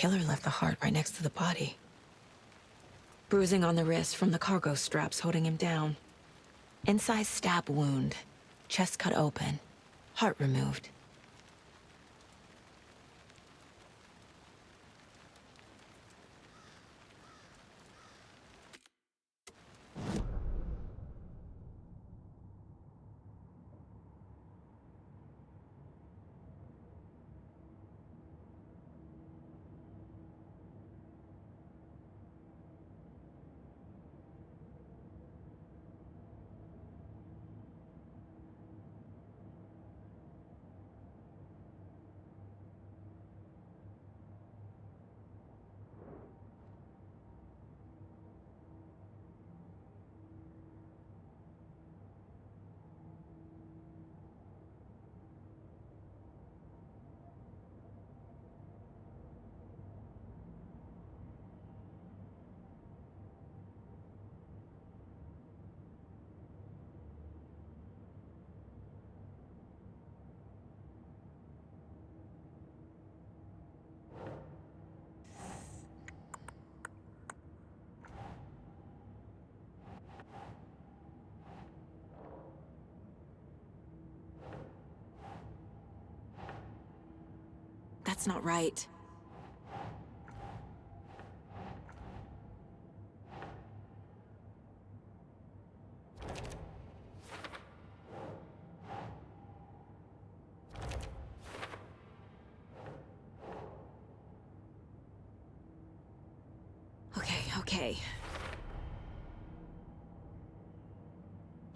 killer left the heart right next to the body. Bruising on the wrist from the cargo straps holding him down. Incised stab wound. Chest cut open. Heart removed. That's not right. Okay.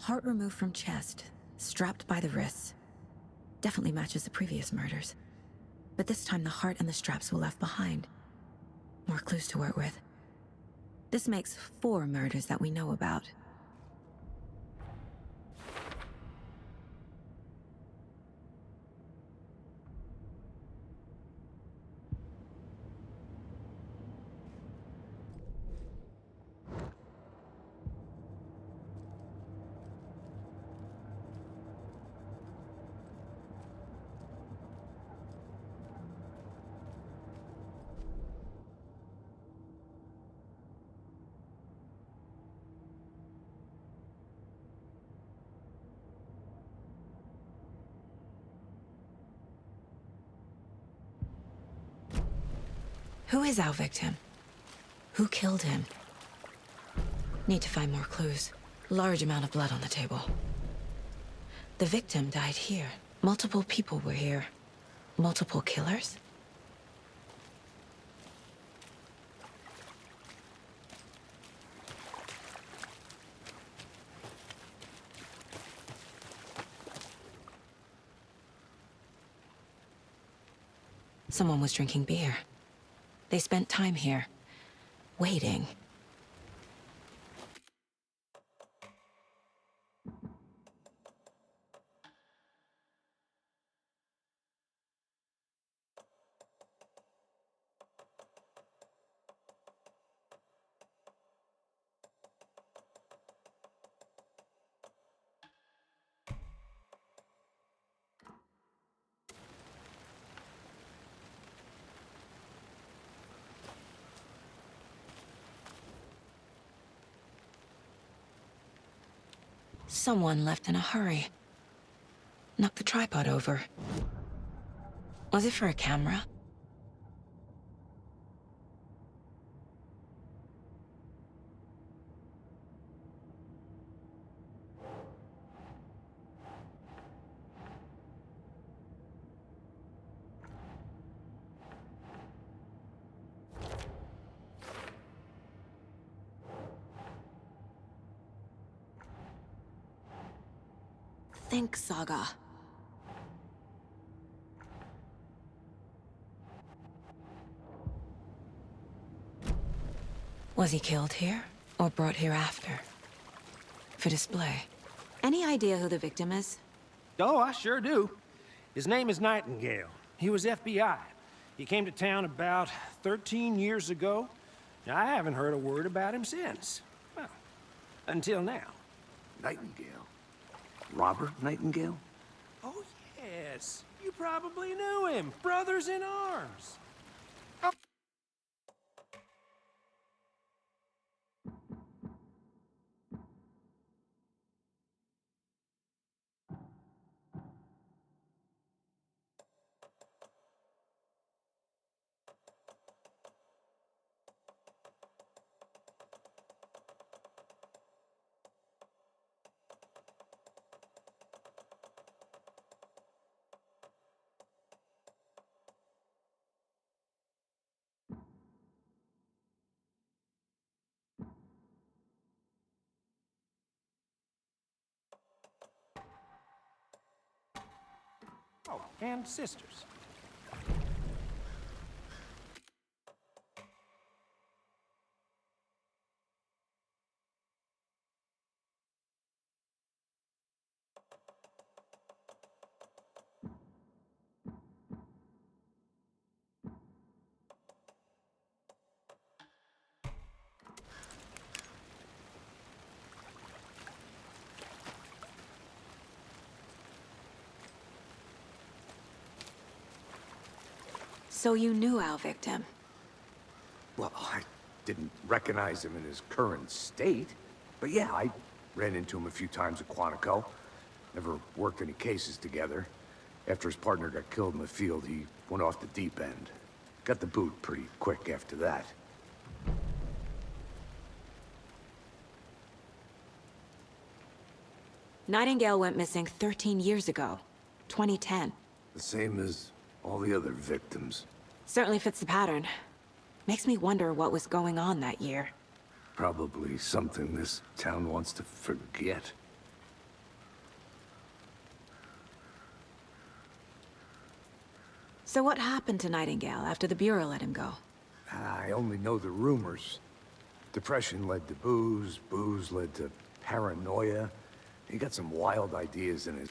Heart removed from chest, strapped by the wrists. Definitely matches the previous murders. But this time the heart and the straps were left behind. More clues to work with. This makes 4 murders that we know about. Who is our victim? Who killed him? Need to find more clues. Large amount of blood on the table. The victim died here. Multiple people were here. Multiple killers? Someone was drinking beer. They spent time here, waiting. Someone left in a hurry. Knocked the tripod over. Was it for a camera? Think, Saga. Was he killed here, or brought here after? For display. Any idea who the victim is? Oh, I sure do. His name is Nightingale. He was FBI. He came to town about 13 years ago. I haven't heard a word about him since. Well, until now. Nightingale? Robert Nightingale? Oh, yes. You probably knew him. Brothers in arms. Oh, and sisters. So you knew our victim? Well, I didn't recognize him in his current state. But yeah, I ran into him a few times at Quantico. Never worked any cases together. After his partner got killed in the field, he went off the deep end. Got the boot pretty quick after that. Nightingale went missing 13 years ago. 2010. The same as all the other victims. Certainly fits the pattern. Makes me wonder what was going on that year. Probably something this town wants to forget. So what happened to Nightingale after the Bureau let him go? I only know the rumors. Depression led to booze, booze led to paranoia. He got some wild ideas in his...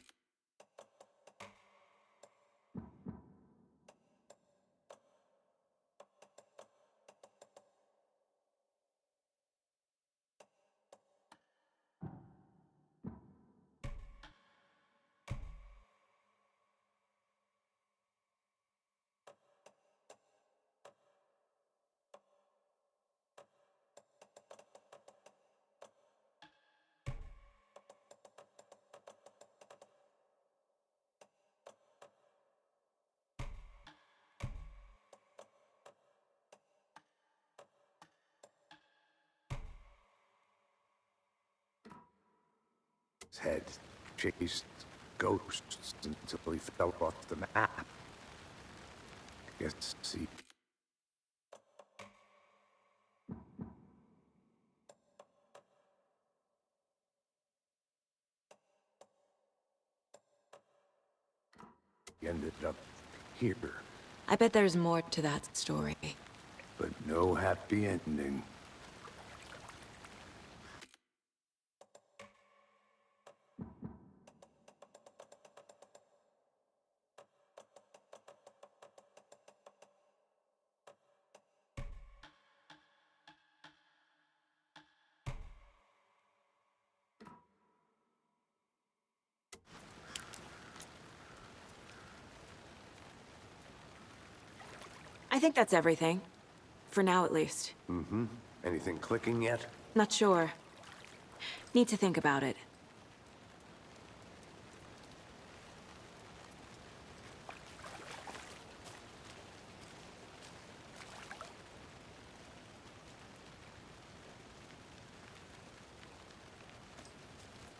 head chased ghosts until he fell off the map. Guess he... ended up here, I bet there's more to that story. but no happy ending. I think that's everything. For now, at least. Mm-hmm. Anything clicking yet? Not sure. Need to think about it.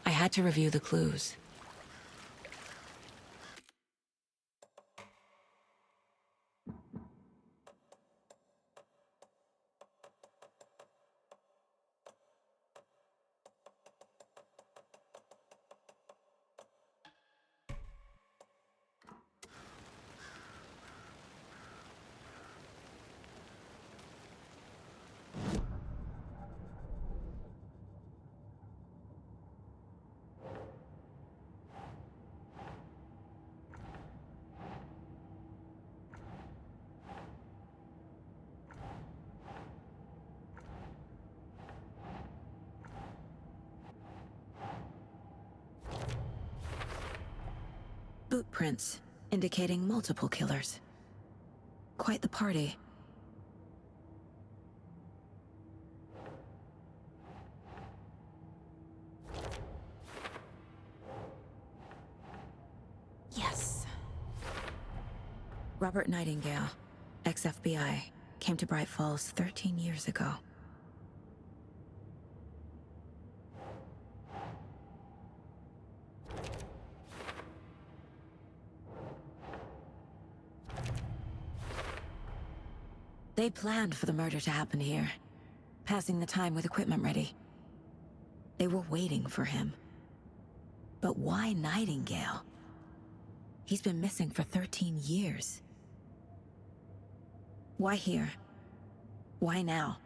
I had to review the clues. Boot prints, indicating multiple killers. Quite the party. Yes. Robert Nightingale, ex-FBI, came to Bright Falls 13 years ago. They planned for the murder to happen here, passing the time with equipment ready. They were waiting for him. But why Nightingale? He's been missing for 13 years. Why here? Why now?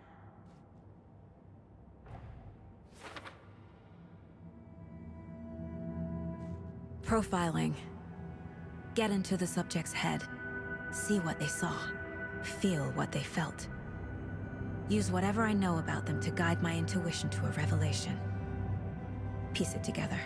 Profiling. Get into the subject's head. See what they saw. Feel what they felt. Use whatever I know about them to guide my intuition to a revelation. Piece it together.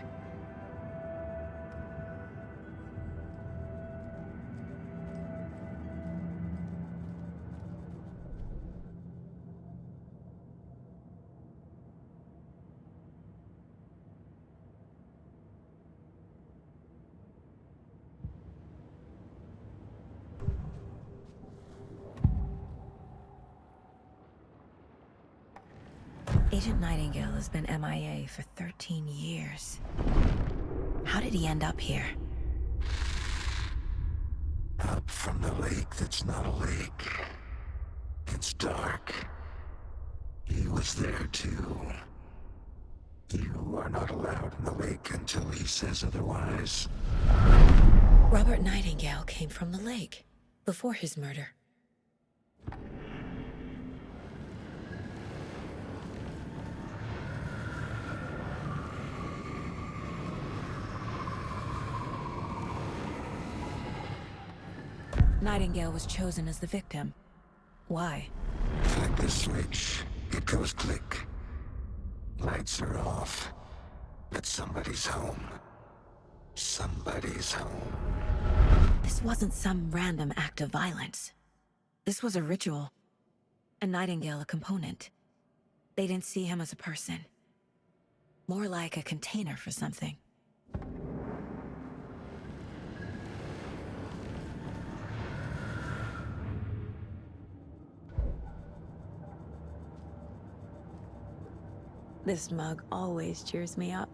Agent Nightingale has been MIA for 13 years. How did he end up here? Up from the lake that's not a lake. It's dark. He was there too. You are not allowed in the lake until he says otherwise. Robert Nightingale came from the lake, before his murder. Nightingale was chosen as the victim. Why? Flick the switch. It goes click. Lights are off. But somebody's home. Somebody's home. This wasn't some random act of violence. This was a ritual. And Nightingale a component. They didn't see him as a person. More like a container for something. This mug always cheers me up.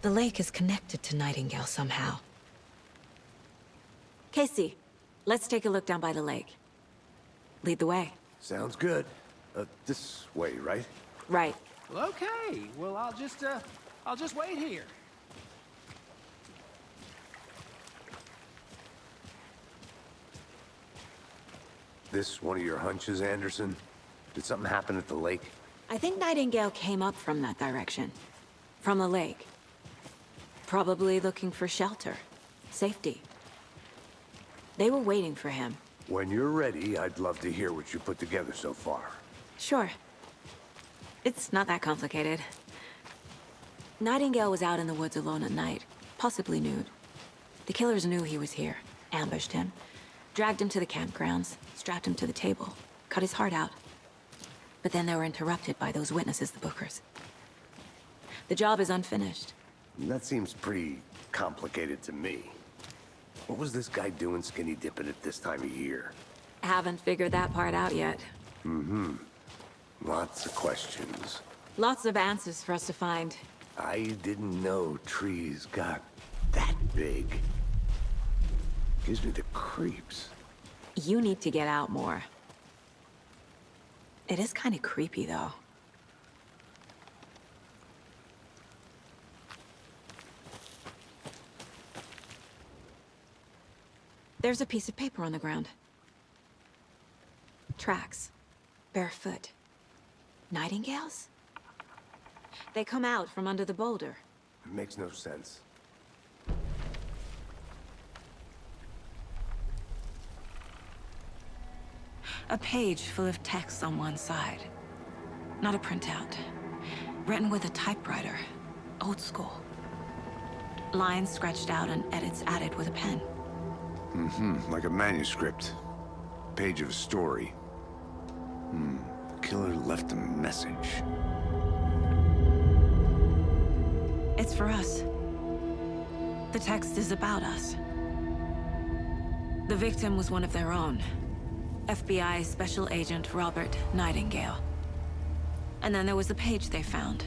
The lake is connected to Nightingale somehow. Casey, let's take a look down by the lake. Lead the way. Sounds good. This way, right? Right. Well, okay. Well, I'll just wait here. This one of your hunches, Anderson? Did something happen at the lake? I think Nightingale came up from that direction. From the lake. Probably looking for shelter. Safety. They were waiting for him. When you're ready, I'd love to hear what you put together so far. Sure. It's not that complicated. Nightingale was out in the woods alone at night, possibly nude. The killers knew he was here, ambushed him, dragged him to the campgrounds, strapped him to the table, cut his heart out. But then they were interrupted by those witnesses, the Bookers. The job is unfinished. That seems pretty complicated to me. What was this guy doing skinny dipping at this time of year? Haven't figured that part out yet. Lots of questions. Lots of answers for us to find. I didn't know trees got that big. Gives me the creeps. You need to get out more. It is kind of creepy, though. There's a piece of paper on the ground. Tracks. Barefoot. Nightingales? They come out from under the boulder. It makes no sense. A page full of text on one side. Not a printout. Written with a typewriter. Old school. Lines scratched out and edits added with a pen. Like a manuscript. Page of a story. The killer left a message. It's for us. The text is about us. The victim was one of their own. FBI Special Agent Robert Nightingale. And then there was the page they found.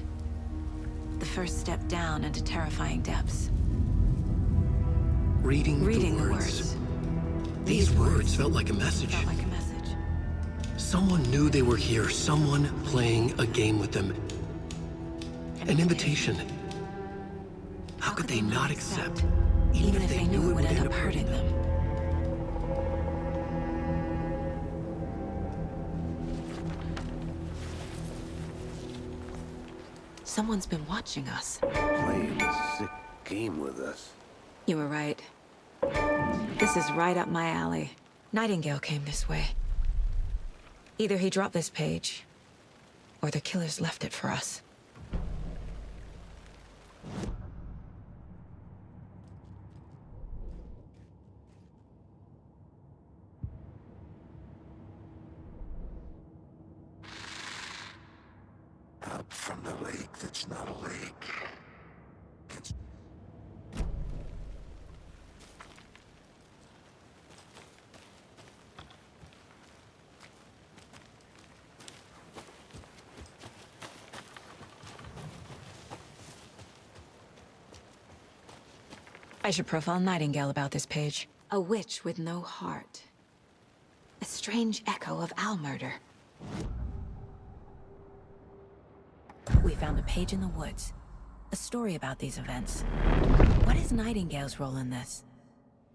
The first step down into terrifying depths. Reading The the words. These words felt like a message. Felt like a message. Someone knew they were here, someone playing a game with them. An invitation. How could they not accept, even if they knew it would end up hurting them? Someone's been watching us. Playing a sick game with us. You were right. This is right up my alley. Nightingale came this way. Either he dropped this page, or the killers left it for us. Up from the lake that's not a lake. It's I should profile Nightingale about this page. A witch with no heart. A strange echo of owl murder. We found a page in the woods. A story about these events. What is Nightingale's role in this?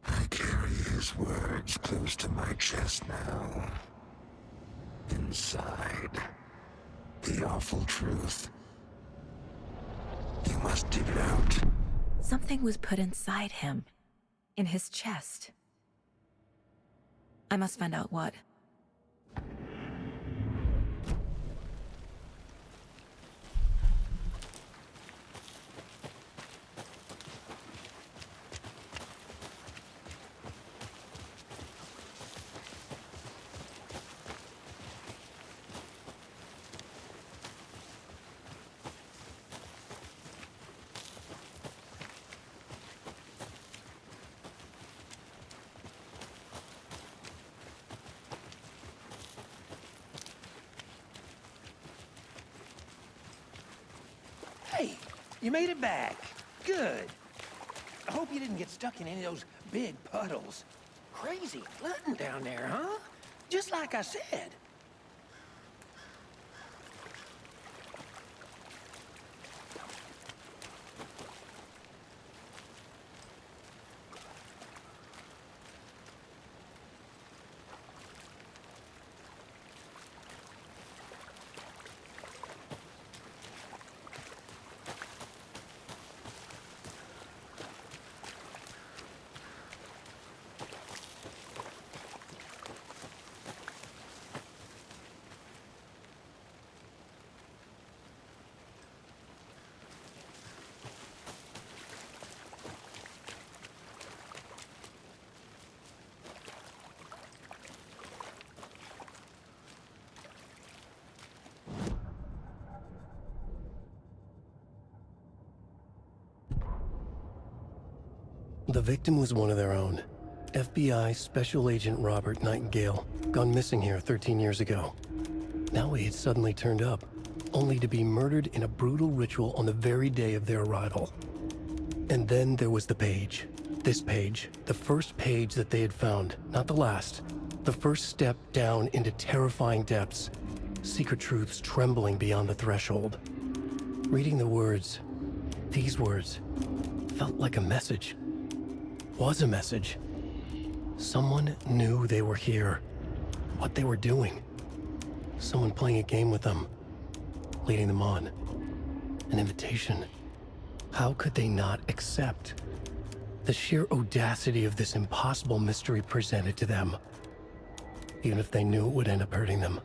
I carry his words close to my chest now. Inside, the awful truth. You must dig it out. Something was put inside him. In his chest. I must find out what. Hey, you made it back. Good. I hope you didn't get stuck in any of those big puddles. Crazy flooding down there, huh? Just like I said. The victim was one of their own. FBI Special Agent Robert Nightingale, gone missing here 13 years ago. Now he had suddenly turned up, only to be murdered in a brutal ritual on the very day of their arrival. And then there was the page. This page, the first page that they had found, not the last. The first step down into terrifying depths. Secret truths trembling beyond the threshold. Reading the words, these words, felt like a message. Was a message. Someone knew they were here. What they were doing. Someone playing a game with them. Leading them on. An invitation. How could they not accept? The sheer audacity of this impossible mystery presented to them. Even if they knew it would end up hurting them.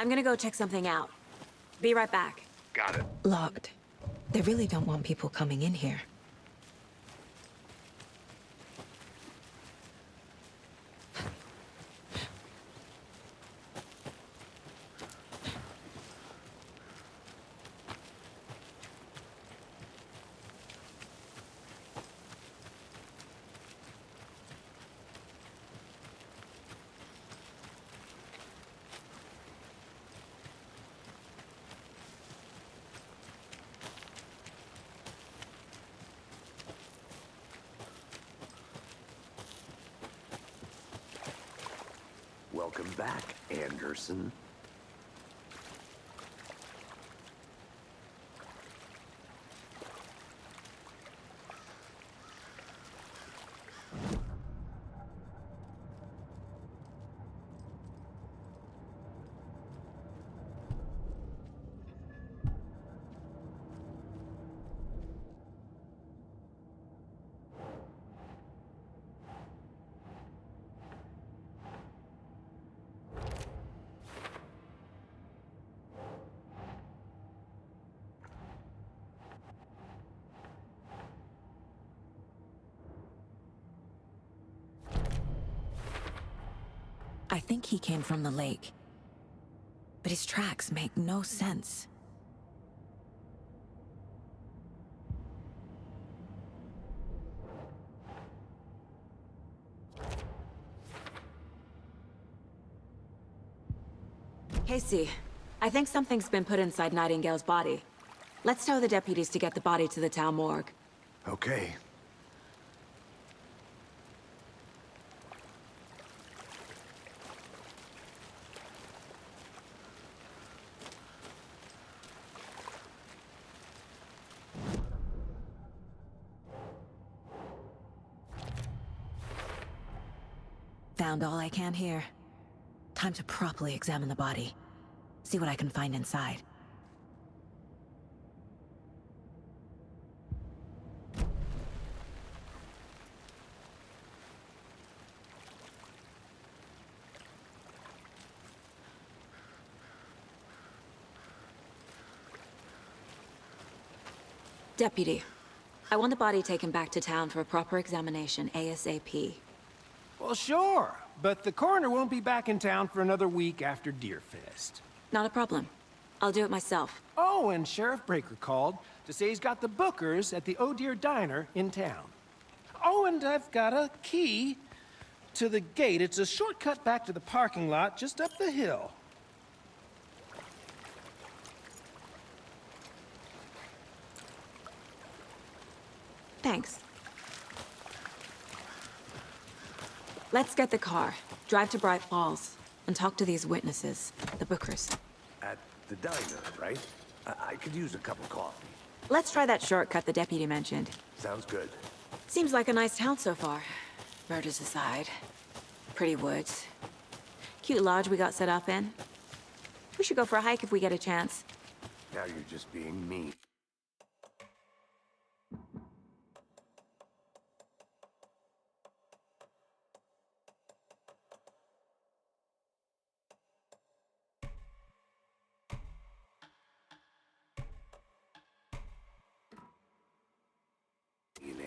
I'm gonna go check something out. Be right back. Got it. Locked. They really don't want people coming in here. Welcome back, Anderson. I think he came from the lake. But his tracks make no sense. Casey, I think something's been put inside Nightingale's body. Let's tell the deputies to get the body to the town morgue. Okay. Found all I can here. Time to properly examine the body. See what I can find inside. Deputy, I want the body taken back to town for a proper examination ASAP. Well, sure, but the coroner won't be back in town for another week after Deerfest. Not a problem. I'll do it myself. Oh, and Sheriff Breaker called to say he's got the Bookers at the Oh Dear Diner in town. Oh, and I've got a key to the gate. It's a shortcut back to the parking lot just up the hill. Thanks. Let's get the car, drive to Bright Falls, and talk to these witnesses, the Bookers. At the diner, right? I could use a cup of coffee. Let's try that shortcut the deputy mentioned. Sounds good. Seems like a nice town so far. Murders aside. Pretty woods. Cute lodge we got set up in. We should go for a hike if we get a chance. Now you're just being mean.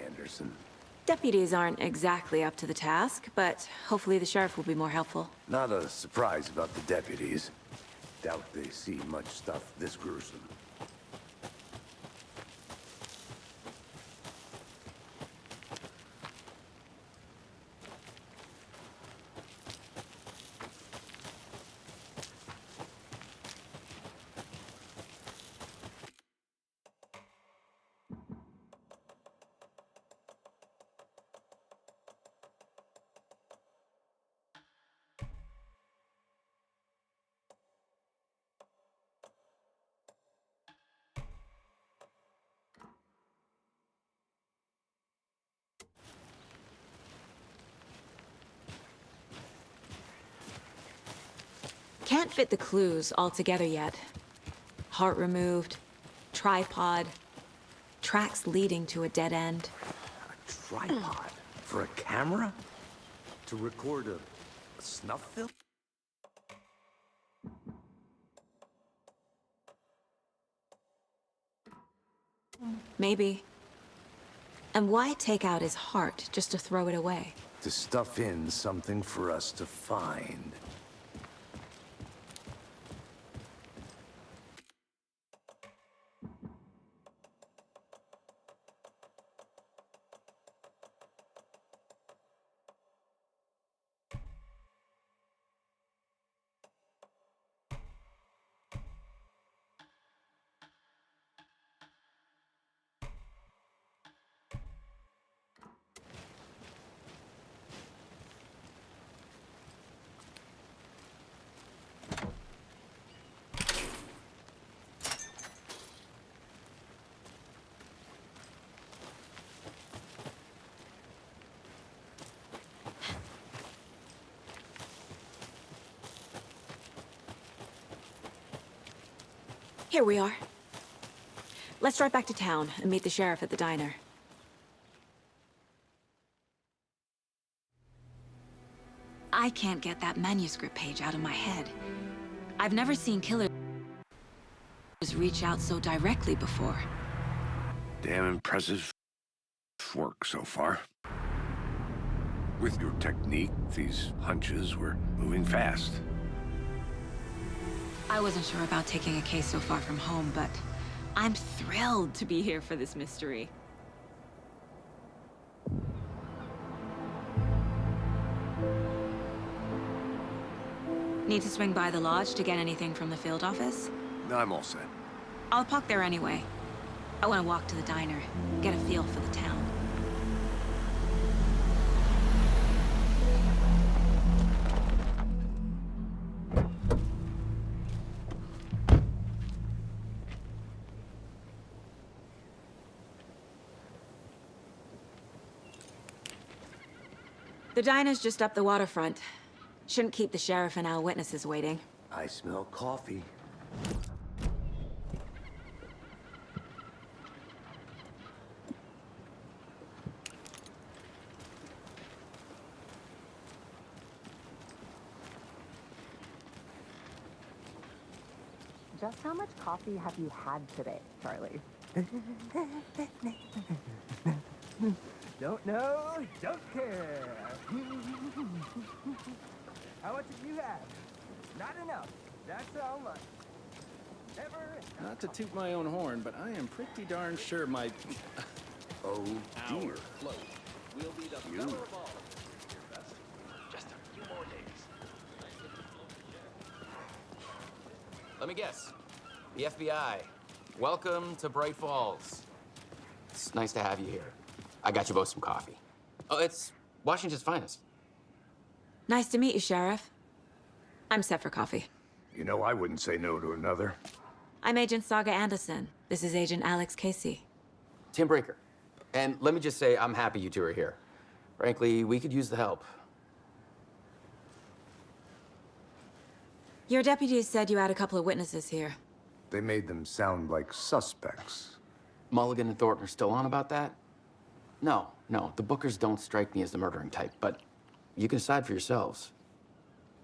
Anderson. Deputies aren't exactly up to the task, but hopefully the sheriff will be more helpful. Not a surprise about the deputies. Doubt they see much stuff this gruesome. Can't fit the clues all together yet. Heart removed, tripod, tracks leading to a dead end. A tripod? For a camera? To record a snuff film? Maybe. And why take out his heart just to throw it away? To stuff in something for us to find. Here we are. Let's drive back to town and meet the sheriff at the diner. I can't get that manuscript page out of my head. I've never seen killers reach out so directly before. Damn impressive work so far. With your technique, these hunches were moving fast. I wasn't sure about taking a case so far from home, but I'm thrilled to be here for this mystery. Need to swing by the lodge to get anything from the field office? I'm all set. I'll park there anyway. I want to walk to the diner, get a feel for the town. The diner's just up the waterfront. Shouldn't keep the sheriff and our witnesses waiting. I smell coffee. Just how much coffee have you had today, Charlie? Don't know, don't care. How much did you have? Not enough. That's how much. Never. Not to toot my own horn, but I am pretty darn sure my Oh dear. float will be the You. better of all. Just a few more days. Let me guess. The FBI. Welcome to Bright Falls. It's nice to have you here. I got you both some coffee. Oh, it's Washington's finest. Nice to meet you, Sheriff. I'm set for coffee. You know, I wouldn't say no to another. I'm Agent Saga Anderson. This is Agent Alex Casey. Tim Breaker. And let me just say, I'm happy you two are here. Frankly, we could use the help. Your deputies said you had a couple of witnesses here. They made them sound like suspects. Mulligan and Thornton are still on about that? No, the Bookers don't strike me as the murdering type, but you can decide for yourselves.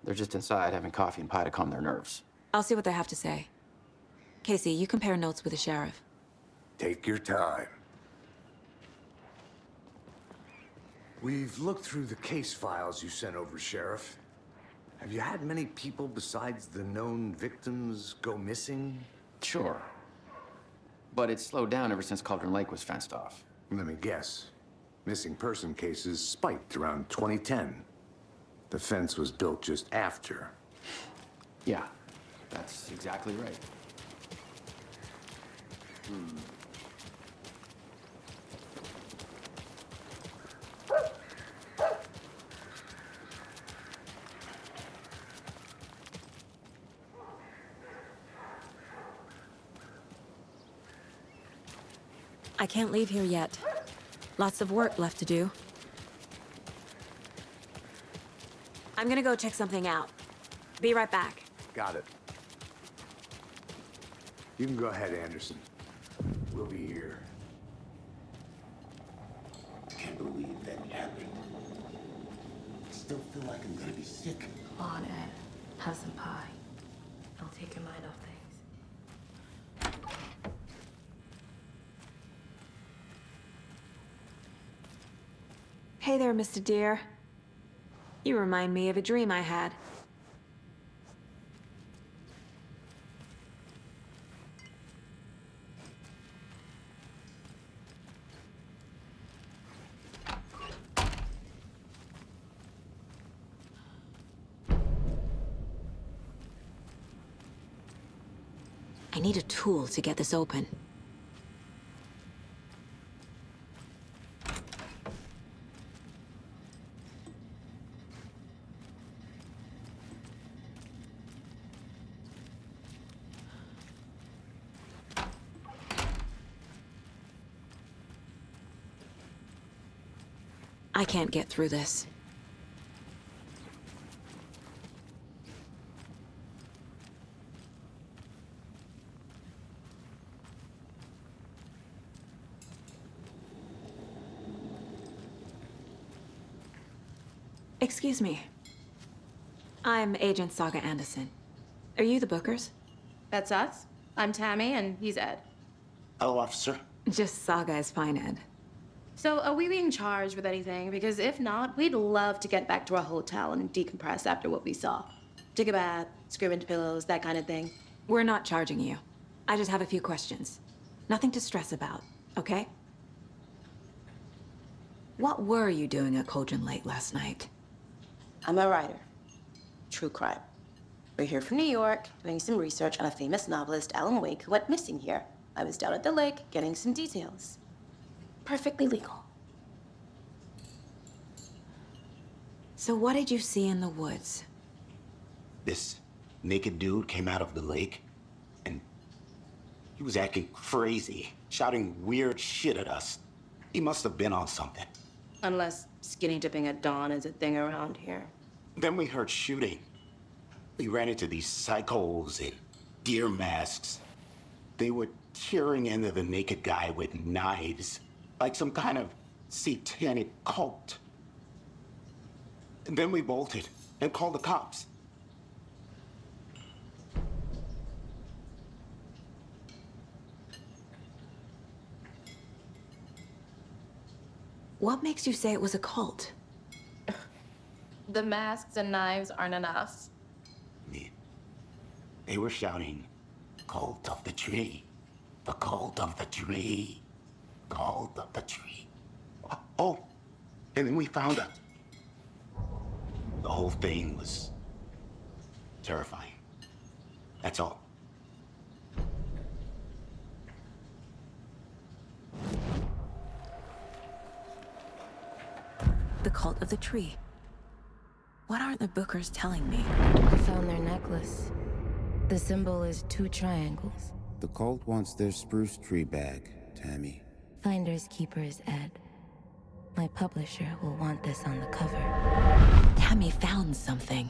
They're just inside having coffee and pie to calm their nerves. I'll see what they have to say. Casey, you compare notes with the sheriff. Take your time. We've looked through the case files you sent over, Sheriff. Have you had many people besides the known victims go missing? Sure. But it's slowed down ever since Cauldron Lake was fenced off. Let me guess. Missing person cases spiked around 2010. The fence was built just after. Yeah, that's exactly right. I can't leave here yet. Lots of work left to do. I'm gonna go check something out. Be right back. Got it. You can go ahead, Anderson. We'll be here. Can't believe that happened. Still feel like I'm gonna be sick. Come on, Ed. Have some pie. It'll take your mind off things. Hey there, Mr. Deer. You remind me of a dream I had. I need a tool to get this open. I can't get through this. Excuse me. I'm Agent Saga Anderson. Are you the Bookers? That's us. I'm Tammy, and he's Ed. Hello, officer. Just Saga is fine, Ed. So, are we being charged with anything? Because if not, we'd love to get back to our hotel and decompress after what we saw. Take a bath, scream into pillows, that kind of thing. We're not charging you. I just have a few questions. Nothing to stress about, okay? What were you doing at Cauldron Lake last night? I'm a writer. True crime. We're here from New York, doing some research on a famous novelist, Alan Wake, who went missing here. I was down at the lake, getting some details. Perfectly legal. So what did you see in the woods? This naked dude came out of the lake, and he was acting crazy, shouting weird shit at us. He must have been on something. Unless skinny dipping at dawn is a thing around here. Then we heard shooting. We ran into these psychos in deer masks. They were tearing into the naked guy with knives, like some kind of satanic cult. And then we bolted and called the cops. What makes you say it was a cult? The masks and knives aren't enough. They were shouting, "Cult of the tree, the cult of the tree, cult of the tree." Oh, and then we found out. The whole thing was terrifying. That's all. The cult of the tree. What aren't the Bookers telling me? I found their necklace. The symbol is 2 triangles. The cult wants their spruce tree back, Tammy. Finders keepers, Ed. My publisher will want this on the cover. Tammy found something.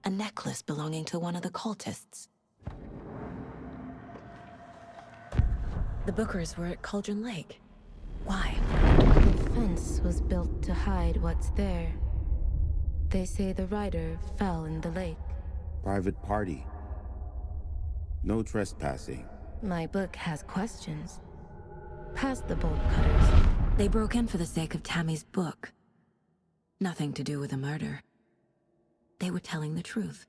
A necklace belonging to one of the cultists. The Bookers were at Cauldron Lake. Why? The fence was built to hide what's there. They say the rider fell in the lake. Private party. No trespassing. My book has questions. Past the bolt cutters. They broke in for the sake of Tammy's book. Nothing to do with the murder. They were telling the truth.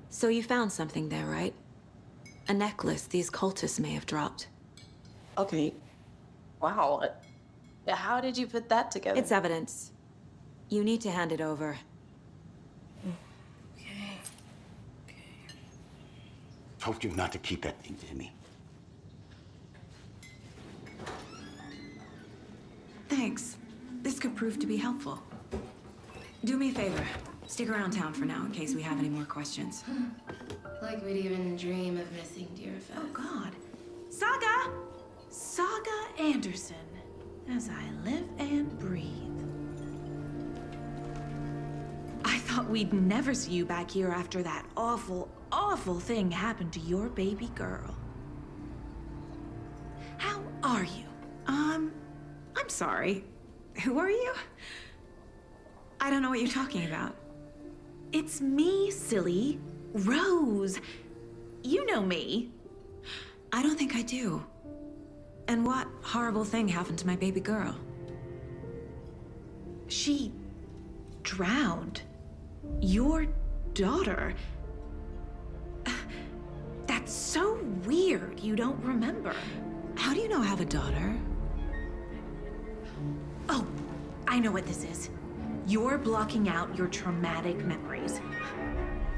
So you found something there, right? A necklace these cultists may have dropped. Okay. Wow. How did you put that together? It's evidence. You need to hand it over. Okay. Told you not to keep that thing to me. Thanks. This could prove to be helpful. Do me a favor. Stick around town for now in case we have any more questions. Like we'd even dream of missing deer fest. Oh, God. Saga! Saga Anderson. As I live and breathe. I thought we'd never see you back here after that awful, awful thing happened to your baby girl. How are you? I'm sorry. Who are you? I don't know what you're talking about. It's me, silly. Rose. You know me. I don't think I do. And what horrible thing happened to my baby girl? She drowned. Your daughter. That's so weird you don't remember. How do you know I have a daughter? Oh, I know what this is. You're blocking out your traumatic memories.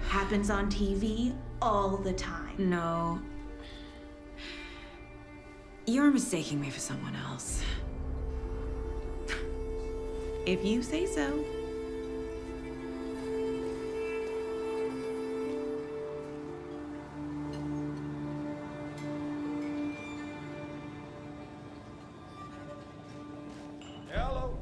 Happens on TV all the time. No. You're mistaking me for someone else. If you say so. Hello.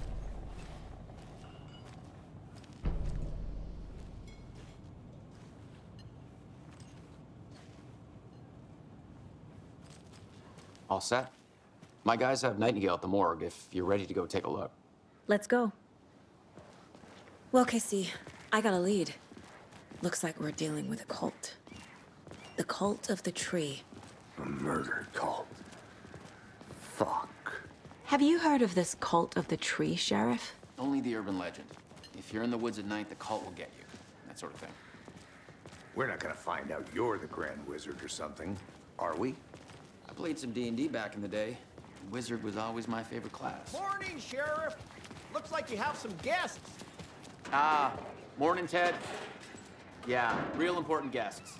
All set? My guys have Nightingale at the morgue if you're ready to go take a look. Let's go. Well, Casey, I got a lead. Looks like we're dealing with a cult. The cult of the tree. A murder cult. Fuck. Have you heard of this cult of the tree, Sheriff? Only the urban legend. If you're in the woods at night, the cult will get you. That sort of thing. We're not gonna find out you're the Grand Wizard or something, are we? I played some D&D back in the day. Wizard was always my favorite class. Morning, Sheriff. Looks like you have some guests. Ah, morning, Ted. Yeah, real important guests.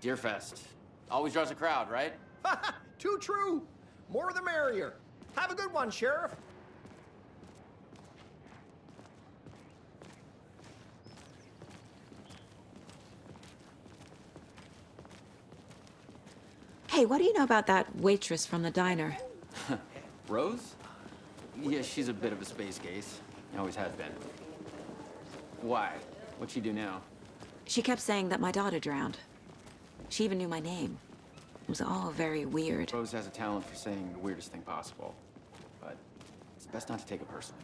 Deerfest. Always draws a crowd, right? Too true. More the merrier. Have a good one, Sheriff. Hey, what do you know about that waitress from the diner? Rose? Yeah, she's a bit of a space case. Always has been. Why? What'd she do now? She kept saying that my daughter drowned. She even knew my name. It was all very weird. Rose has a talent for saying the weirdest thing possible. But it's best not to take it personally.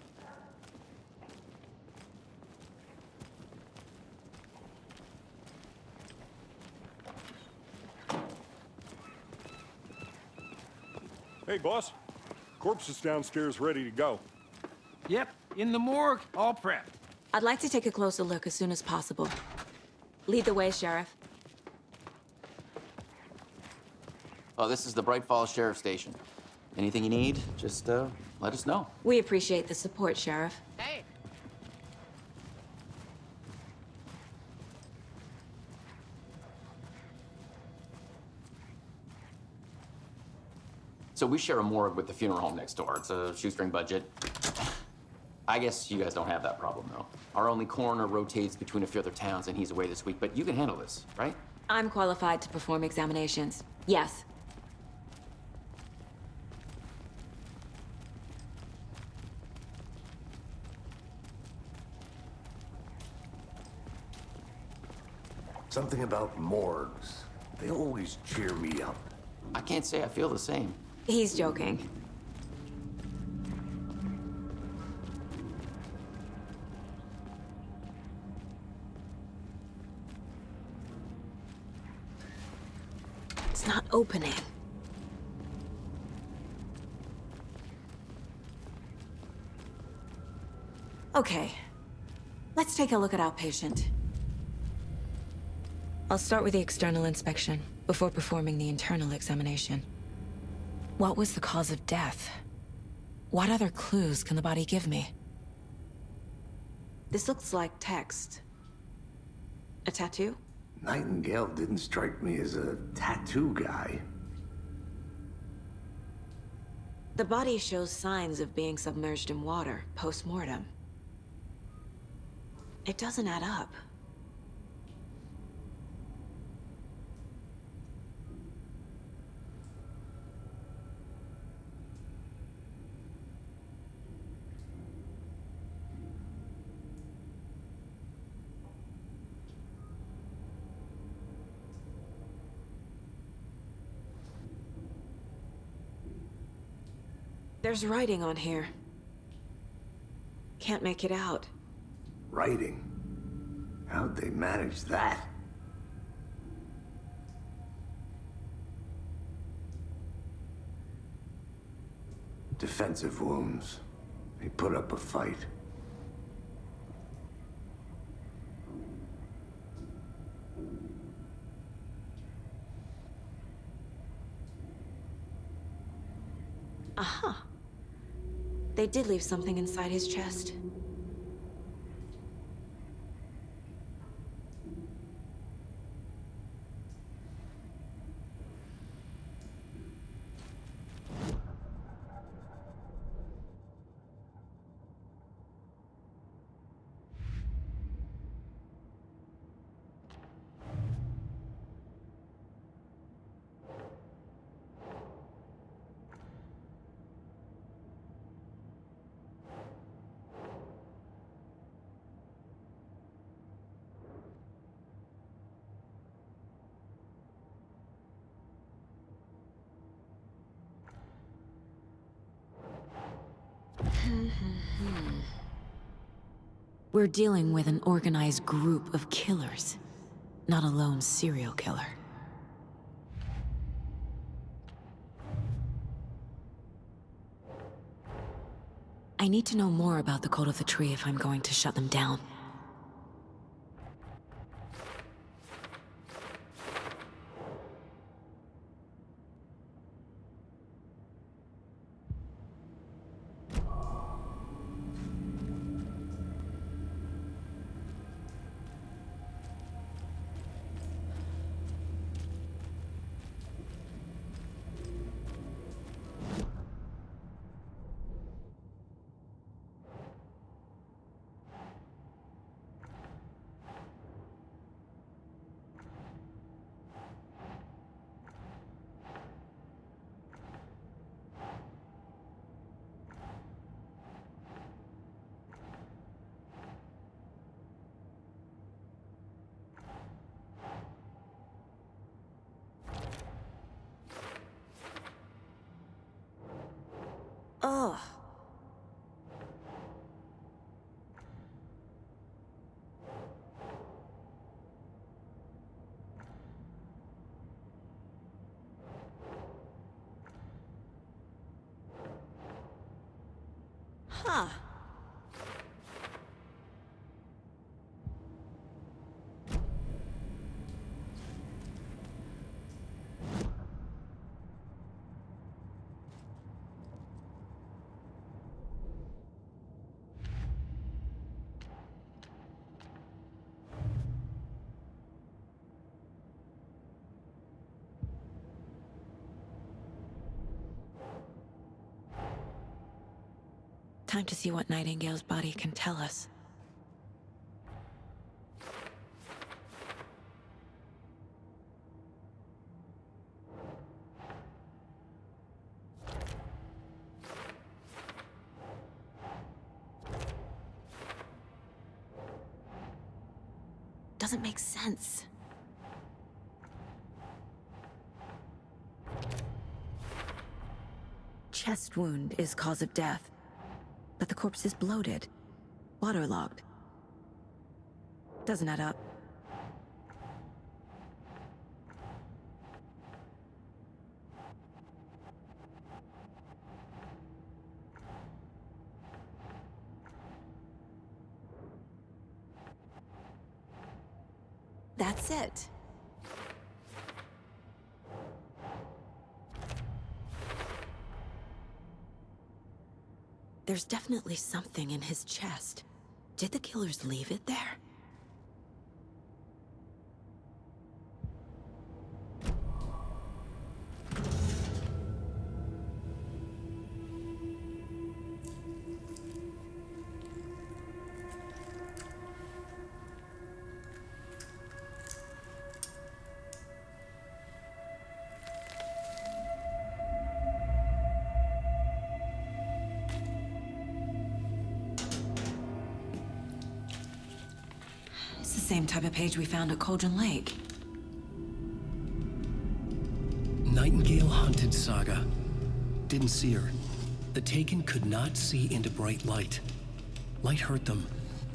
Hey, boss. Corpse is downstairs ready to go. Yep, in the morgue, all prepped. I'd like to take a closer look as soon as possible. Lead the way, Sheriff. Well, this is the Bright Falls Sheriff Station. Anything you need, just let us know. We appreciate the support, Sheriff. Hey! So we share a morgue with the funeral home next door. It's a shoestring budget. I guess you guys don't have that problem, though. Our only coroner rotates between a few other towns, and he's away this week. But you can handle this, right? I'm qualified to perform examinations. Yes. Something about morgues. They always cheer me up. I can't say I feel the same. He's joking. It's not opening. Okay. Let's take a look at outpatient. I'll start with the external inspection before performing the internal examination. What was the cause of death? What other clues can the body give me? This looks like text. A tattoo? Nightingale didn't strike me as a tattoo guy. The body shows signs of being submerged in water post-mortem. It doesn't add up. There's writing on here. can't make it out. Writing? How'd they manage that? Defensive wounds. They put up a fight. Aha. They did leave something inside his chest. We're dealing with an organized group of killers, not a lone serial killer. I need to know more about the Cult of the Tree if I'm going to shut them down. Ugh. Huh. Time to see what Nightingale's body can tell us. Doesn't make sense. Chest wound is cause of death. But the corpse is bloated, waterlogged. Doesn't add up. That's it. There's definitely something in his chest. Did the killers leave it there? Same type of page we found at Cauldron Lake. Nightingale hunted Saga. Didn't see her. The Taken could not see into bright light. Light hurt them,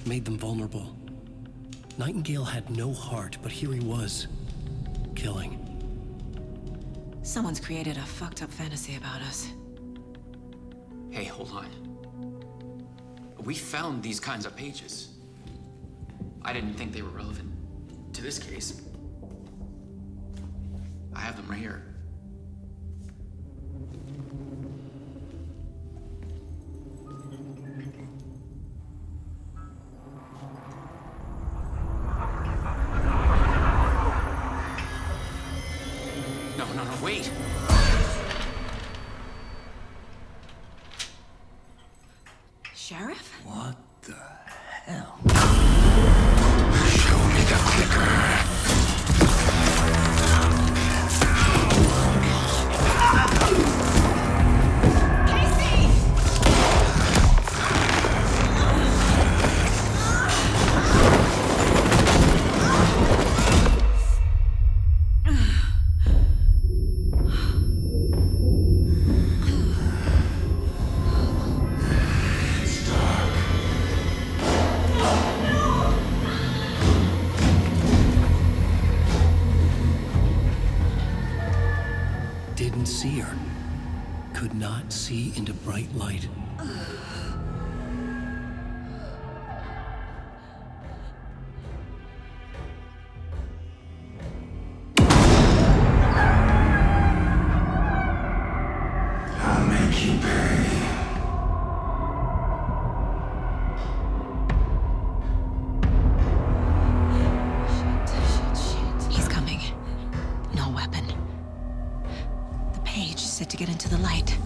made them vulnerable. Nightingale had no heart, but here he was, killing. Someone's created a fucked up fantasy about us. Hey, hold on. We found these kinds of pages. I didn't think they were relevant to this case. I have them right here. No, wait! Sheriff? What the hell? Show me the clicker. Didn't see her. Could not see into bright light. I'll make you pay. He's coming. No weapon. The page said to get into the light.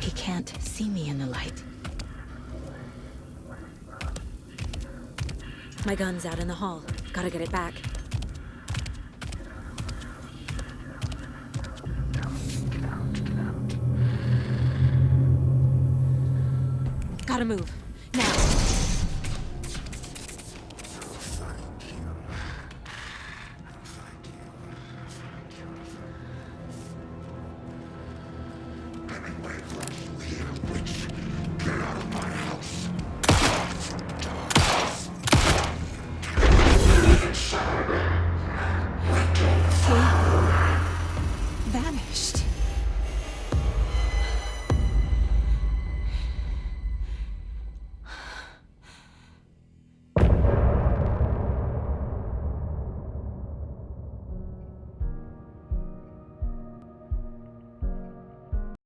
He can't see me in the light. My gun's out in the hall. Gotta get it back. Gotta move. Now. Witch.